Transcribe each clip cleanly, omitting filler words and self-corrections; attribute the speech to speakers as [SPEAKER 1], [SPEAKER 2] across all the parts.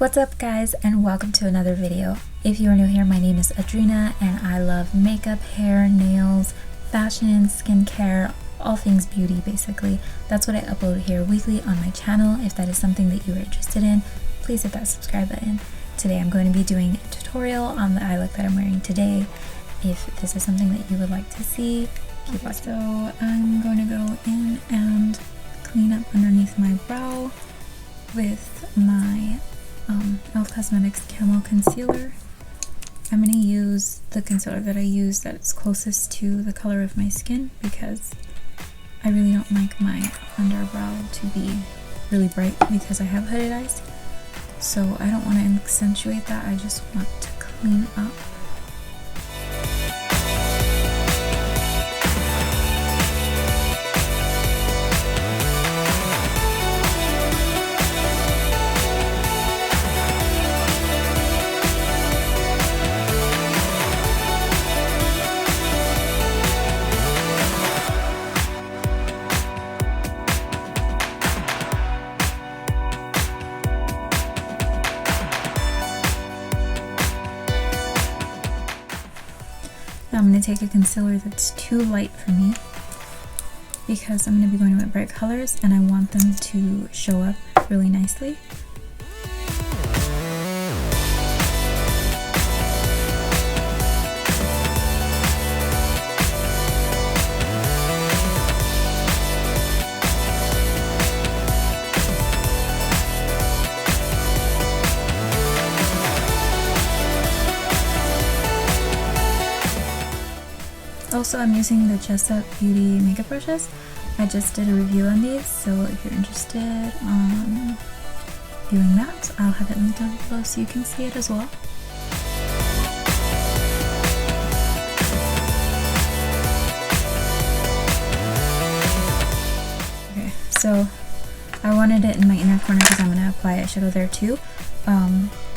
[SPEAKER 1] What's up guys, and welcome to another video. If you are new here, my name is Adrina and I love makeup, hair, nails, fashion, skincare, all things beauty basically. That's what I upload here weekly on my channel. If that is something that you are interested in, please hit that subscribe button. Today I'm going to be doing a tutorial on the eye look that I'm wearing today. If this is something that you would like to see, keep watching. So I'm going to go in and clean up underneath my brow with my e.l.f. Cosmetics Camo Concealer. I'm going to use the concealer that I use that's closest to the color of my skin because I really don't like my underbrow to be really bright because I have hooded eyes. So I don't want to accentuate that, I just want to clean up. I'm going to take a concealer that's too light for me because I'm going to be going with bright colors and I want them to show up really nicely. Also, I'm using the Jessup Beauty makeup brushes. I just did a review on these, so if you're interested in viewing that, I'll have it linked down below so you can see it as well. Okay, so I wanted it in my inner corner because I'm going to apply eyeshadow there too.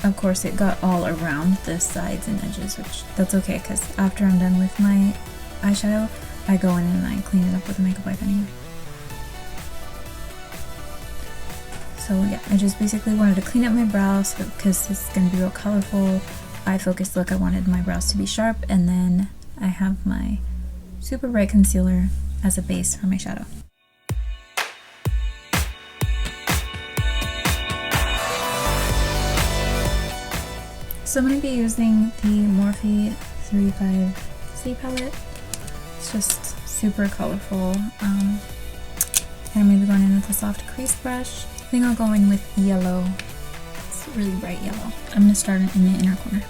[SPEAKER 1] Of course, it got all around the sides and edges, which that's okay because after I'm done with my eyeshadow, I go in and I clean it up with a makeup wipe anyway. So yeah, I just basically wanted to clean up my brows because this is going to be real colorful, eye-focused look. I wanted my brows to be sharp, and then I have my super bright concealer as a base for my shadow. So I'm going to be using the Morphe 35C palette. It's just super colorful. And I'm going to be going in with a soft crease brush. I think I'll go in with yellow. It's really bright yellow. I'm going to start in the inner corner.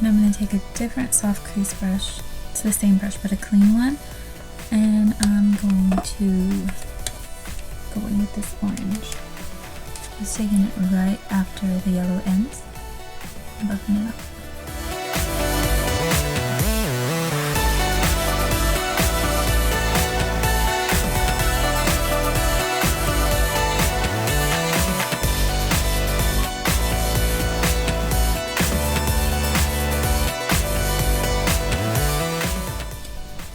[SPEAKER 1] I'm going to take a different soft crease brush. It's the same brush but a clean one, and I'm going to go in with this orange. Just taking it right after the yellow ends and buffing it up.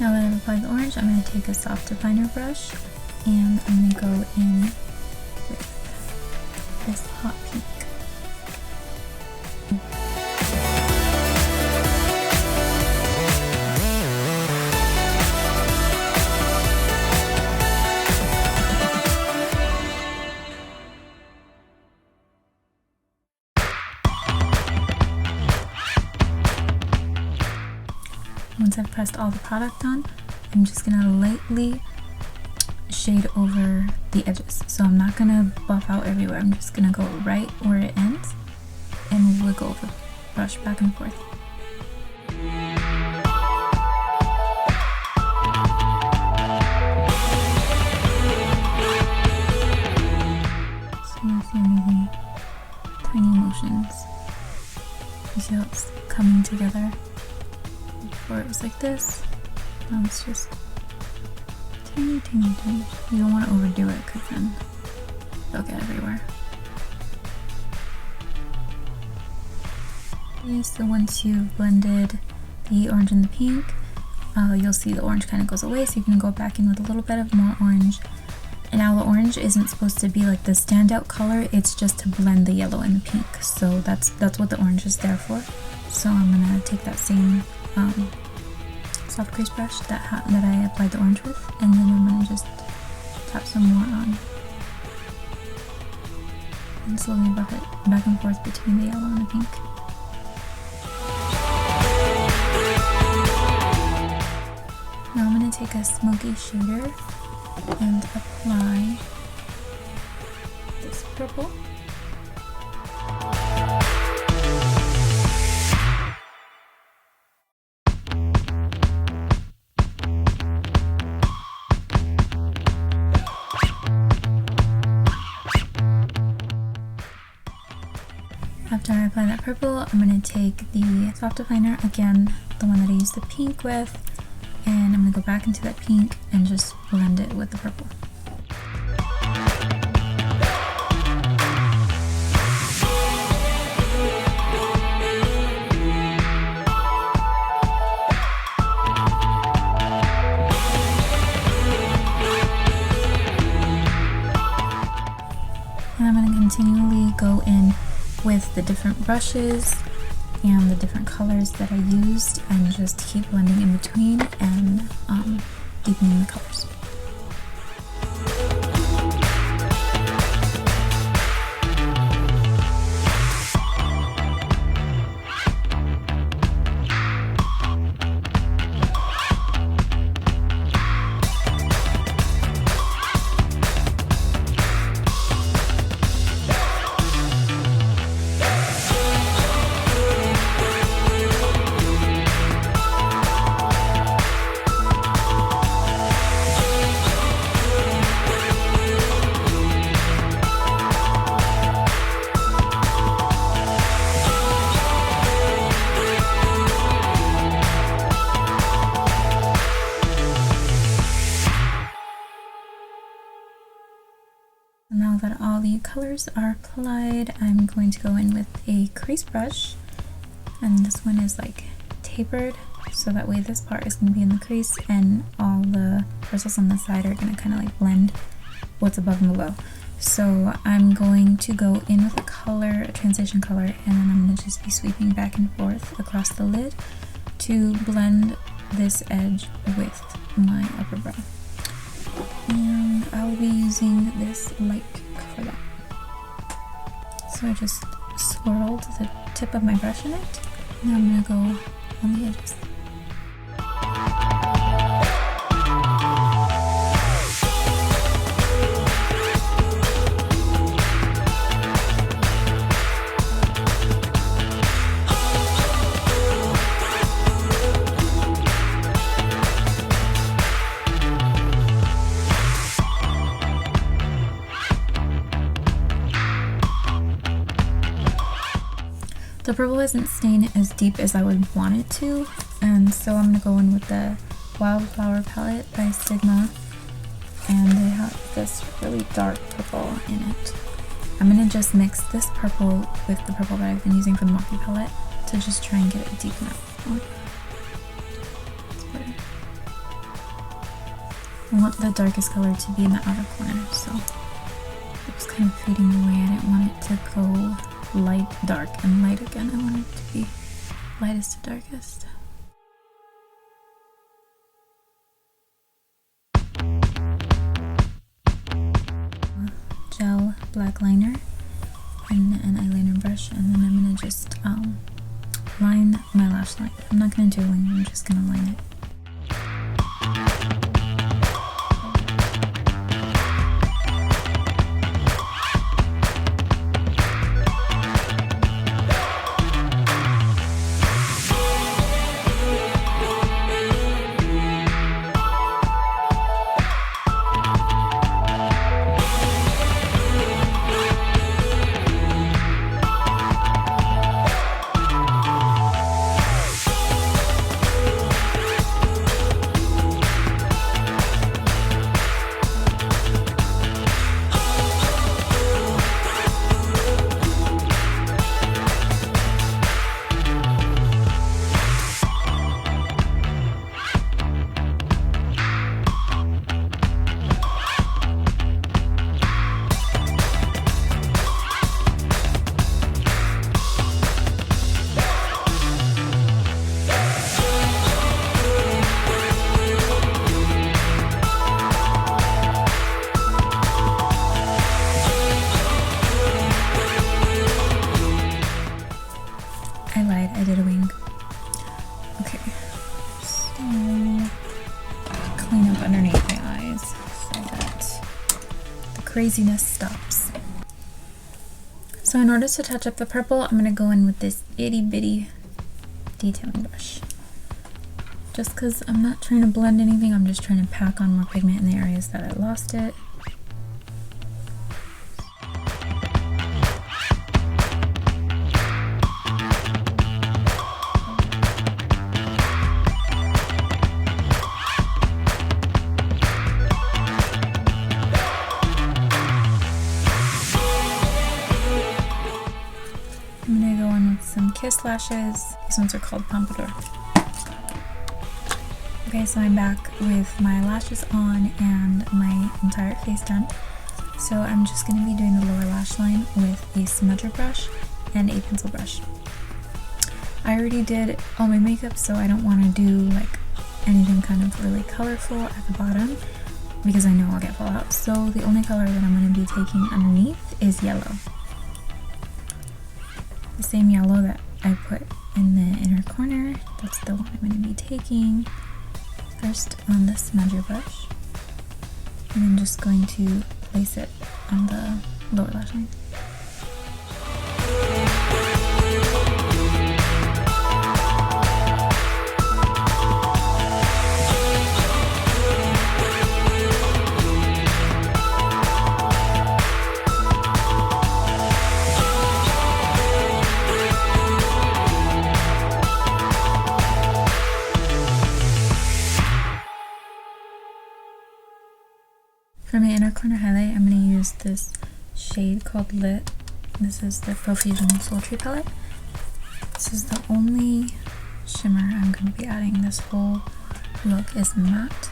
[SPEAKER 1] Now that I've applied the orange, I'm going to take a soft definer brush and I'm going to go in with this hot pink. Once I've pressed all the product on, I'm just going to lightly shade over the edges. So I'm not going to buff out everywhere, I'm just going to go right where it ends and wiggle the brush back and forth. You see how it's coming together? Before it was like this. Now it's just teeny, teeny, teeny. You don't want to overdo it because then it'll get everywhere. Okay, so once you've blended the orange and the pink, you'll see the orange kind of goes away, so you can go back in with a little bit of more orange. And now the orange isn't supposed to be like the standout color, it's just to blend the yellow and the pink. So that's what the orange is there for. So I'm gonna take that same soft crease brush that I applied the orange with, and then I'm gonna just tap some more on. And slowly buff it back and forth between the yellow and the pink. Now I'm going to take a Smokey shader and apply this purple. After I apply that purple, I'm going to take the soft definer, again, the one that I used the pink with, and I'm going to go back into that pink and just blend it with the purple. And I'm going to continually go in with the different brushes and the different colors that I used and just keep blending in between and deepening the colors. Now that all the colors are applied, I'm going to go in with a crease brush, and this one is like tapered, so that way this part is going to be in the crease and all the bristles on the side are going to kind of like blend what's above and below. So I'm going to go in with a color, a transition color, and then I'm going to just be sweeping back and forth across the lid to blend this edge with my upper brow. And I'll be using this light for that. So I just swirled the tip of my brush in it, and I'm gonna go on the edges. The purple isn't staying as deep as I would want it to, and so I'm going to go in with the Wildflower palette by Sigma, and they have this really dark purple in it. I'm going to just mix this purple with the purple that I've been using from the Smokey palette to just try and get it deep enough. It's better. I want the darkest color to be in the outer corner, so it was kind of fading away. I didn't want it to go light, dark, and light again. I want it to be lightest to darkest. Gel black liner and an eyeliner brush, and then I'm gonna just line my lash line. I'm not gonna do a wing, I'm just gonna line it. I lied, I did a wing. Okay, so clean up underneath my eyes so that the craziness stops. So in order to touch up the purple, I'm gonna go in with this itty bitty detailing brush. Just because I'm not trying to blend anything, I'm just trying to pack on more pigment in the areas that I lost it. I'm gonna go in with some Kiss lashes. These ones are called Pompadour. Okay, so I'm back with my lashes on and my entire face done. So I'm just gonna be doing the lower lash line with a smudger brush and a pencil brush. I already did all my makeup, so I don't wanna do like anything kind of really colorful at the bottom because I know I'll get fallout. So the only color that I'm gonna be taking underneath is yellow. The same yellow that I put in the inner corner, that's the one I'm going to be taking first on the smudger brush, and then just going to place it on the lower lash line. For my inner corner highlight, I'm going to use this shade called Lit. This is the Profusion Sultry palette. This is the only shimmer I'm going to be adding. This whole look is matte.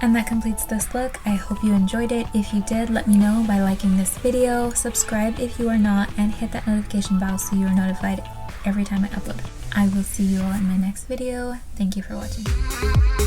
[SPEAKER 1] And that completes this look. I hope you enjoyed it. If you did, let me know by liking this video, subscribe if you are not, and hit that notification bell so you are notified every time I upload. I will see you all in my next video. Thank you for watching.